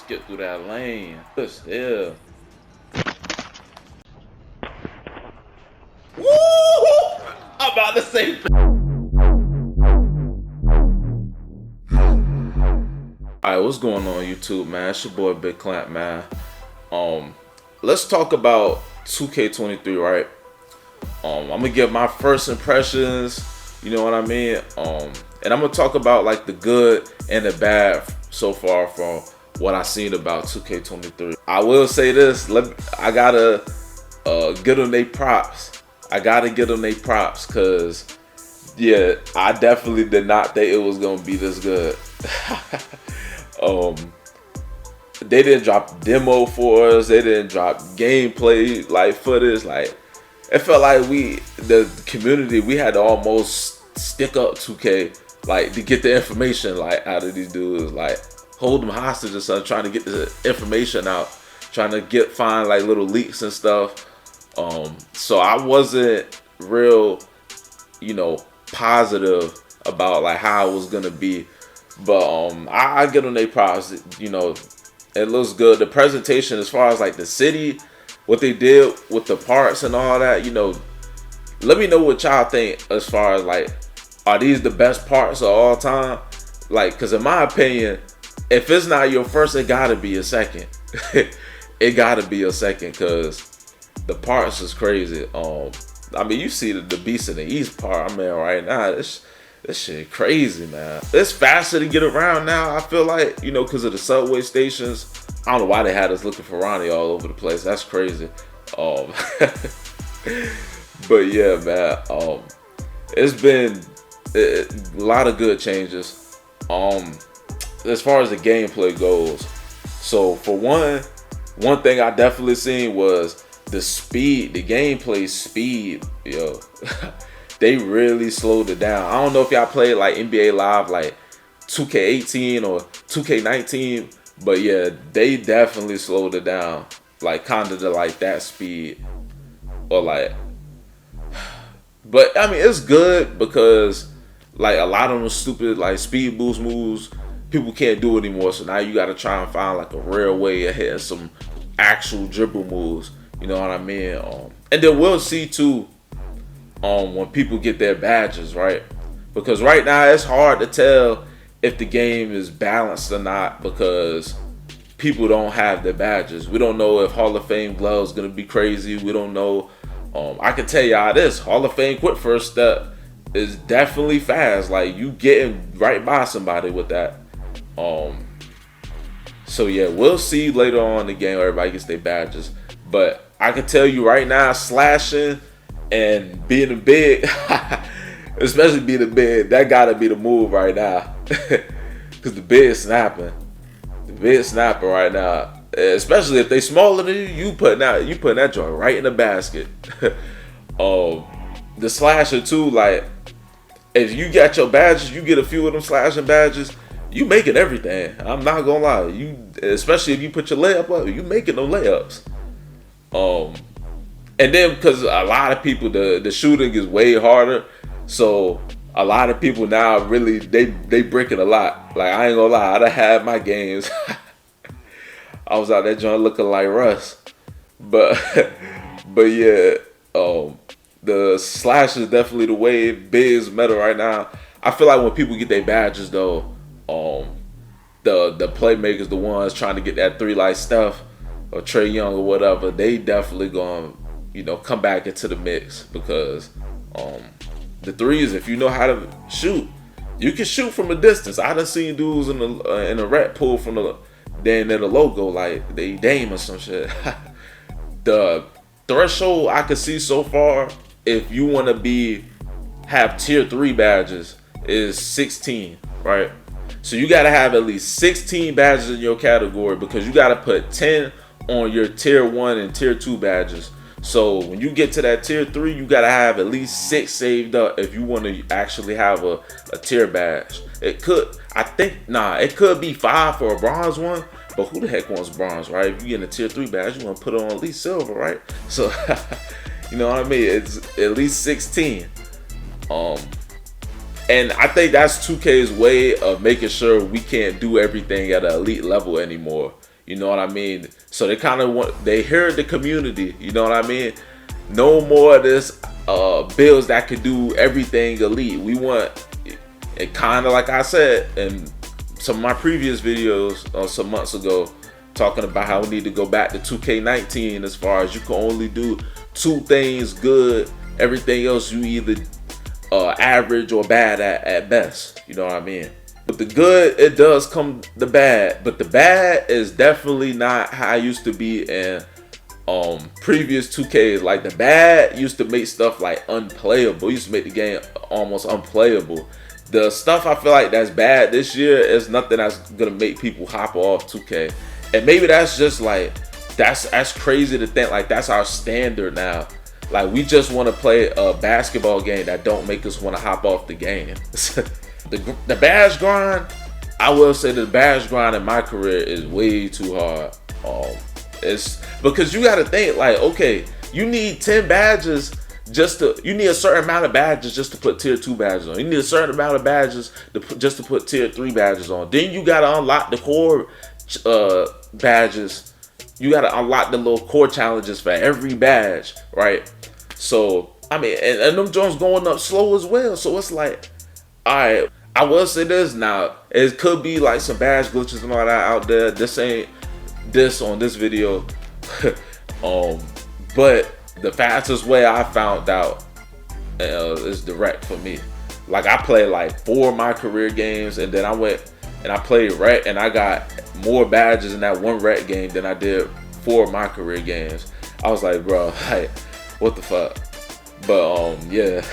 Skip through that lane. Yeah. Woo! I'm about to say. Alright, what's going on YouTube, man? It's your boy Big Clamp, man. Let's talk about 2K23, right? I'm gonna give my first impressions, you know what I mean? And I'm gonna talk about like the good and the bad so far from what I've seen about 2K23. I will say this, I gotta give them they props. I gotta give them they props, cause yeah, I definitely did not think it was gonna be this good. They didn't drop demo for us. They didn't drop gameplay like footage. Like it felt like the community, we had to almost stick up 2K like to get the information like out of these dudes. Like hold them hostage or something, trying to get the information out, trying to find like little leaks and stuff. So I wasn't real, positive about like how it was gonna be. But I give them their props. It looks good. The presentation, as far as like the city, what they did with the parts and all that. Let me know what y'all think as far as like, are these the best parts of all time? Like, cause in my opinion, if it's not your first, it gotta be a second. It gotta be a second, cause the parts is crazy. I mean, you see the Beast in the East part. I mean, right now, this shit crazy, man. It's faster to get around now, I feel like, because of the subway stations. I don't know why they had us looking for Ronnie all over the place. That's crazy. But yeah, man. It's been a lot of good changes. As far as the gameplay goes. So for one thing I definitely seen was the speed, the gameplay speed, yo. They really slowed it down. I don't know if y'all played like NBA Live, like 2K18 or 2K19, but yeah, they definitely slowed it down, like kind of to like that speed, or like. But I mean, it's good because like a lot of them stupid like speed boost moves, people can't do anymore. So now you got to try and find like a real way of hitting some actual dribble moves. You know what I mean? And then we'll see too. When people get their badges, right? Because right now it's hard to tell if the game is balanced or not because people don't have their badges. We don't know if Hall of Fame gloves gonna be crazy. We don't know. I can tell y'all this: Hall of Fame quick first step is definitely fast. Like you getting right by somebody with that. So yeah, we'll see later on in the game. Everybody gets their badges, but I can tell you right now, slashing and being a big, especially being a big, that gotta be the move right now. Cause the big snapping right now. Especially if they smaller than you, you putting that joint right in the basket. The slasher too, like if you got your badges, you get a few of them slashing badges, you making everything. I'm not gonna lie. Especially if you put your layup up, you making them layups. And then because a lot of people, the shooting is way harder, so a lot of people now really they breaking a lot. Like I ain't gonna lie, I done had my games. I was out there joint looking like Russ, but yeah, the slash is definitely the way. Big's metal right now. I feel like when people get their badges though, the playmakers, the ones trying to get that three like Steph or Trey Young or whatever, they definitely gonna come back into the mix because the threes, if you know how to shoot, you can shoot from a distance. I done seen dudes in the rep pull from the logo like they Dame or some shit. The threshold I could see so far, if you want to have tier 3 badges, is 16, right? So you gotta have at least 16 badges in your category because you gotta put 10 on your tier 1 and tier 2 badges. So when you get to that tier 3, you gotta have at least 6 saved up if you want to actually have a tier badge. It could be 5 for a bronze one, but who the heck wants bronze, right? If you get a tier 3 badge, you want to put on at least silver, right? So you know what I mean? It's at least 16. And I think that's 2K's way of making sure we can't do everything at an elite level anymore. You know what I mean? So they kind of they heard the community. You know what I mean? No more of this builds that could do everything elite. We want it, kind of like I said in some of my previous videos some months ago, talking about how we need to go back to 2K19 as far as you can only do 2 things good. Everything else you either average or bad at best. You know what I mean? With the good, it does come the bad, but the bad is definitely not how I used to be in previous 2Ks. Like the bad used to make stuff like unplayable. It used to make the game almost unplayable. The stuff I feel like that's bad this year is nothing that's gonna make people hop off 2K. And maybe that's just like that's crazy to think like that's our standard now. Like we just want to play a basketball game that don't make us want to hop off the game. The badge grind, I will say the badge grind in my career is way too hard. It's because you got to think like, okay, you need 10 badges you need a certain amount of badges just to put tier 2 badges on. You need a certain amount of badges just to put tier 3 badges on. Then you got to unlock the core badges. You got to unlock the little core challenges for every badge, right? So, I mean, and them joints going up slow as well. So it's like, all right, I will say this now. It could be like some badge glitches and all that out there. This ain't this on this video. But the fastest way I found out is direct for me. Like I played like 4 of my career games, and then I went and I played rec, and I got more badges in that one rec game than I did 4 of my career games. I was like, bro, like, what the fuck? But yeah,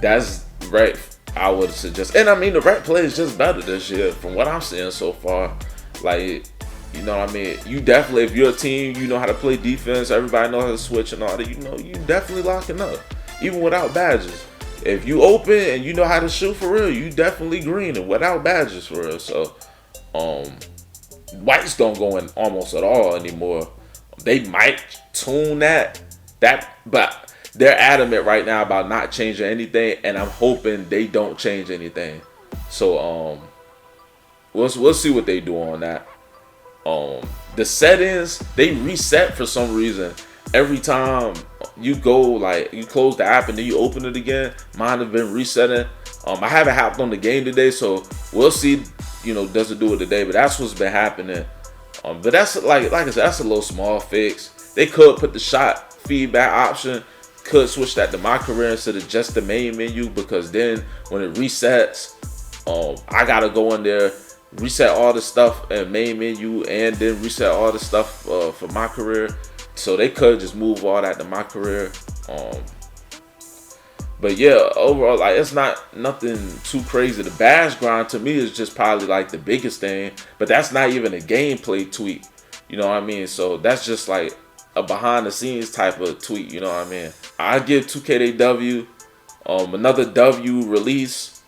that's rec. I would suggest, and I mean the rec play is just better this year from what I'm seeing so far. Like, you know what I mean? You definitely, if you're a team, you know how to play defense. Everybody knows how to switch and all that. You know, you definitely locking up, even without badges. If you open and you know how to shoot for real, you definitely greening without badges for real. So, whites don't go in almost at all anymore. They might tune that, but they're adamant right now about not changing anything, and I'm hoping they don't change anything. So, we'll see what they do on that. The settings, they reset for some reason every time you go, like you close the app and then you open it again. Mine have been resetting. I haven't hopped on the game today, so we'll see, you know, does it do it today, but that's what's been happening. But that's like I said, that's a little small fix. They could put the shot feedback option, could switch that to my career instead of just the main menu, because then when it resets, I gotta go in there, reset all the stuff in main menu, and then reset all the stuff for my career. So they could just move all that to my career. But yeah, overall, like it's not nothing too crazy. The badge grind to me is just probably like the biggest thing, but that's not even a gameplay tweak. You know what I mean? So that's just like a behind the scenes type of tweet. You know what I mean? I give 2K W, another W release.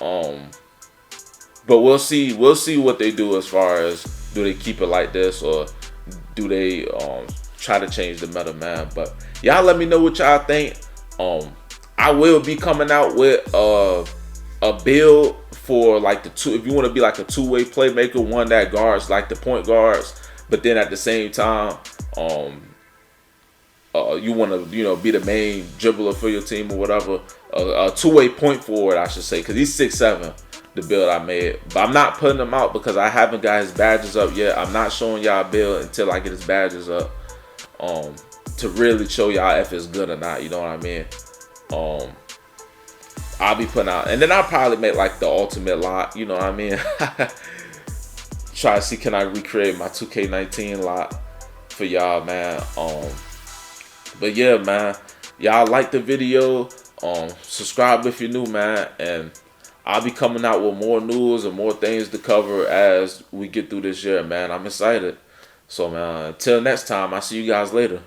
But we'll see what they do as far as, do they keep it like this or do they try to change the meta, man. But y'all let me know what y'all think. I will be coming out with a build for like the two, if you want to be like a two-way playmaker, one that guards like the point guards, but then at the same time you want to, you know, be the main dribbler for your team or whatever. A two-way point forward, I should say, because he's 6'7", the build I made. But I'm not putting him out because I haven't got his badges up yet. I'm not showing y'all build until I get his badges up, to really show y'all if it's good or not. You know what I mean? I'll be putting out, and then I'll probably make like the ultimate lot. You know what I mean? Try to see, can I recreate my 2K19 lot for y'all, man. But yeah, man, y'all like the video. Subscribe if you're new, man, and I'll be coming out with more news and more things to cover as we get through this year, man. I'm excited. So, man, until next time, I'll see you guys later.